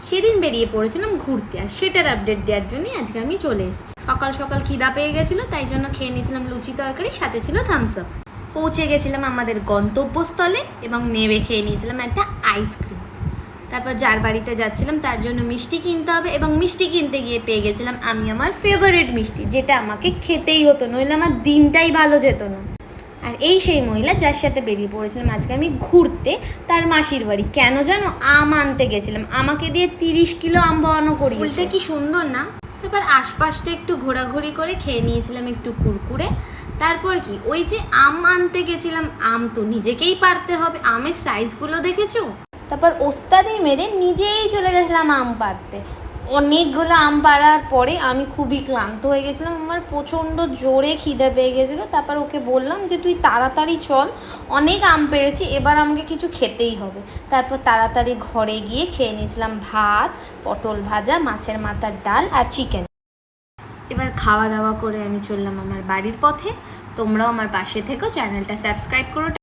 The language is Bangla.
সেদিন বেরিয়ে পড়েছিলাম ঘুরতে, আর সেটার আপডেট দেওয়ার জন্যই আজকে আমি চলে এসেছি। সকাল সকাল খিদা পেয়ে গেছিলো, তাই জন্য খেয়ে নিয়েছিলাম লুচি তরকারি, সাথে ছিল থামস আপ। পৌঁছে গেছিলাম আমাদের গন্তব্যস্থলে এবং নেমে খেয়ে নিয়েছিলাম একটা আইসক্রিম। তারপর যার বাড়িতে যাচ্ছিলাম তার জন্য মিষ্টি কিনতে হবে, এবং মিষ্টি কিনতে গিয়ে পেয়ে গেছিলাম আমি আমার ফেভারিট মিষ্টি, যেটা আমাকে খেতেই হতো, নইলে আমার দিনটাই ভালো যেত না। আর এই সেই মহিলা যার সাথে বেরিয়ে পড়েছিলাম আজকে আমি ঘুরতে, তার মাসির বাড়ি। কেন জানো? আম আনতে গেছিলাম, আমাকে দিয়ে 30 কিলো আম বওয়ানো করি। ফুলটা কি সুন্দর না? তারপর আশপাশটা একটু ঘোরাঘুরি করে খেয়ে নিয়েছিলাম একটু কুরকুরে। তারপর কি, ওই যে আম আনতে গেছিলাম, আম তো নিজেকেই পারতে হবে, আমের সাইজগুলো দেখেছো? তারপর ওস্তাদি মেরে নিজেই চলে গেছিলাম আম পাড়তে। অনেকগুলো আম পাড়ার পরে আমি খুবই ক্লান্ত হয়ে গেছিলাম, আমার প্রচণ্ড জোরে খিদে পেয়ে গেছিলো। তারপর ওকে বললাম যে তুই তাড়াতাড়ি চল, অনেক আম পেড়েছি, এবার আমাকে কিছু খেতেই হবে। তারপর তাড়াতাড়ি ঘরে গিয়ে খেয়ে নিয়েছিলাম ভাত, পটল ভাজা, মাছের মাথার ডাল আর চিকেন। এবার খাওয়া দাওয়া করে আমি চললাম আমার বাড়ির পথে। তোমরাও আমার পাশে থেকো, চ্যানেলটা সাবস্ক্রাইব করো।